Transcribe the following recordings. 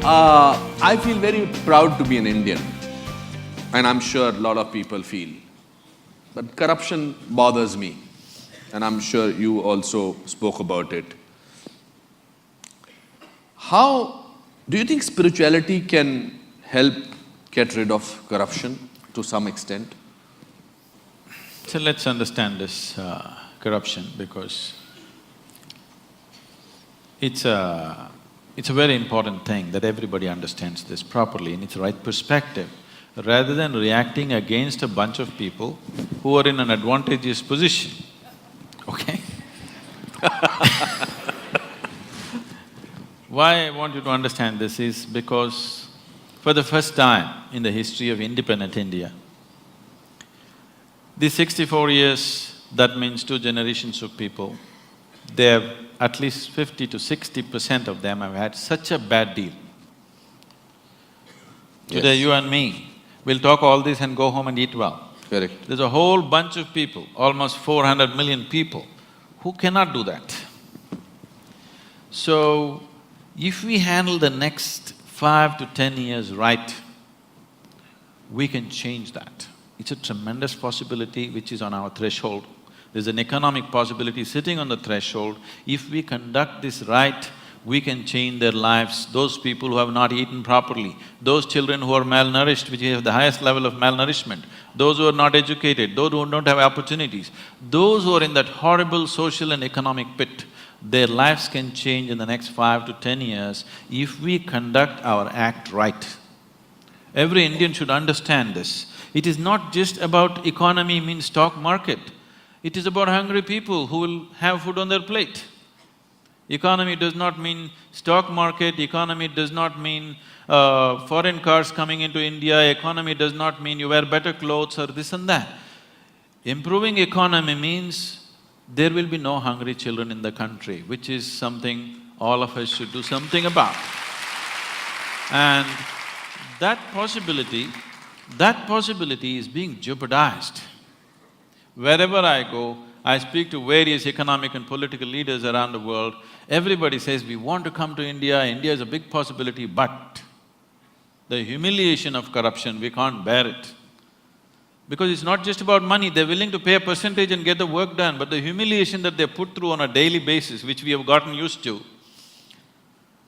I feel very proud to be an Indian, and I'm sure a lot of people feel. But corruption bothers me, and I'm sure you also spoke about it. How do you think spirituality can help get rid of corruption to some extent? So let's understand this corruption, because it's a very important thing that everybody understands this properly in its right perspective, rather than reacting against a bunch of people who are in an advantageous position, okay? Why I want you to understand this is because for the first time in the history of independent India, these 64 years, that means 2 generations of people, they have at least 50 to 60% of them have had such a bad deal. Today, you and me will talk all this and go home and eat well. Correct. There's a whole bunch of people, almost 400 million people, who cannot do that. So, if we handle the next 5 to 10 years right, we can change that. It's a tremendous possibility which is on our threshold. There's an economic possibility sitting on the threshold. If we conduct this right, we can change their lives. Those people who have not eaten properly, those children who are malnourished, which have the highest level of malnourishment, those who are not educated, those who don't have opportunities, those who are in that horrible social and economic pit, their lives can change in the next 5 to 10 years if we conduct our act right. Every Indian should understand this. It is not just about economy means stock market. It is about hungry people who will have food on their plate. Economy does not mean stock market, economy does not mean foreign cars coming into India, economy does not mean you wear better clothes or this and that. Improving economy means there will be no hungry children in the country, which is something all of us should do something about. And that possibility is being jeopardized. Wherever I go, I speak to various economic and political leaders around the world, everybody says, we want to come to India, India is a big possibility, but the humiliation of corruption, we can't bear it. Because it's not just about money, they're willing to pay a percentage and get the work done, but the humiliation that they put through on a daily basis, which we have gotten used to,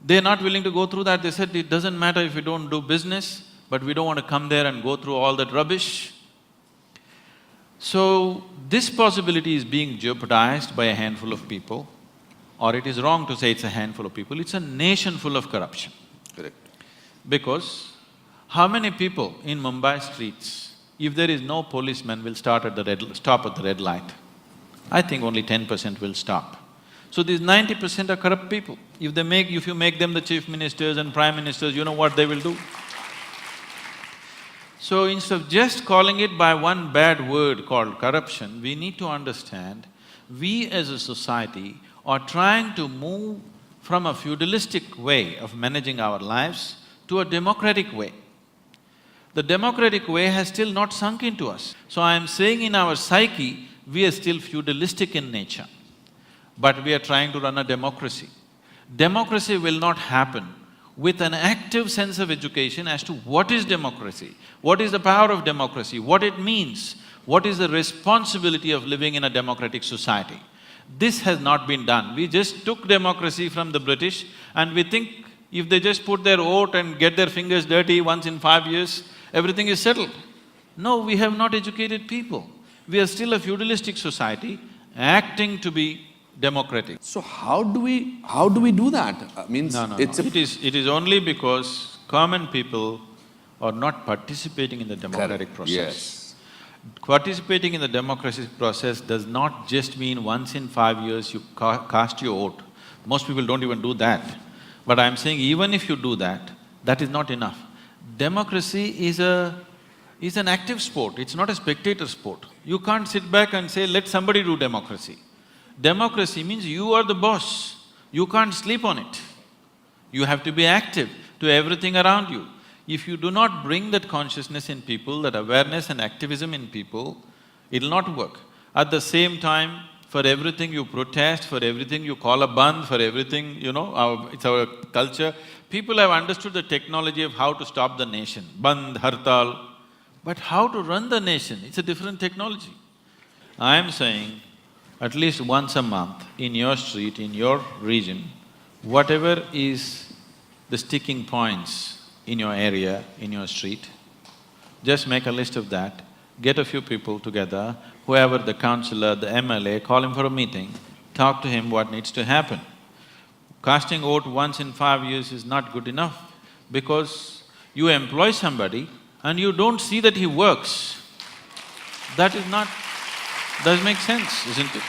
they're not willing to go through that. They said, it doesn't matter if we don't do business, but we don't want to come there and go through all that rubbish. So, this possibility is being jeopardized by a handful of people, or it is wrong to say it's a handful of people, it's a nation full of corruption. Correct. Because how many people in Mumbai streets, if there is no policeman, will stop at the red light? I think only 10% will stop. So these 90% are corrupt people. If you make them the chief ministers and prime ministers, you know what they will do? So instead of just calling it by one bad word called corruption, we need to understand, we as a society are trying to move from a feudalistic way of managing our lives to a democratic way. The democratic way has still not sunk into us. So I am saying in our psyche, we are still feudalistic in nature, but we are trying to run a democracy. Democracy will not happen with an active sense of education as to what is democracy, what is the power of democracy, what it means, what is the responsibility of living in a democratic society. This has not been done. We just took democracy from the British and we think if they just put their vote and get their fingers dirty once in 5 years, everything is settled. No, we have not educated people. We are still a feudalistic society acting to be democratic. So how do we do that? Means it's It is only because common people are not participating in the democratic process. Yes. Participating in the democratic process does not just mean once in 5 years you cast your vote. Most people don't even do that. But I'm saying even if you do that, that is not enough. Democracy is an active sport, it's not a spectator sport. You can't sit back and say, let somebody do democracy. Democracy means you are the boss, you can't sleep on it. You have to be active to everything around you. If you do not bring that consciousness in people, that awareness and activism in people, it'll not work. At the same time, for everything you protest, for everything you call a bandh, for everything, it's our culture, People have understood the technology of how to stop the nation, Bandh, Hartal, but how to run the nation, it's a different technology. I am saying, at least once a month, in your street, in your region, whatever is the sticking points in your area, in your street, just make a list of that, get a few people together, whoever the councillor, the MLA, call him for a meeting, talk to him what needs to happen. Casting vote once in 5 years is not good enough because you employ somebody and you don't see that he works. That is not… doesn't make sense, isn't it?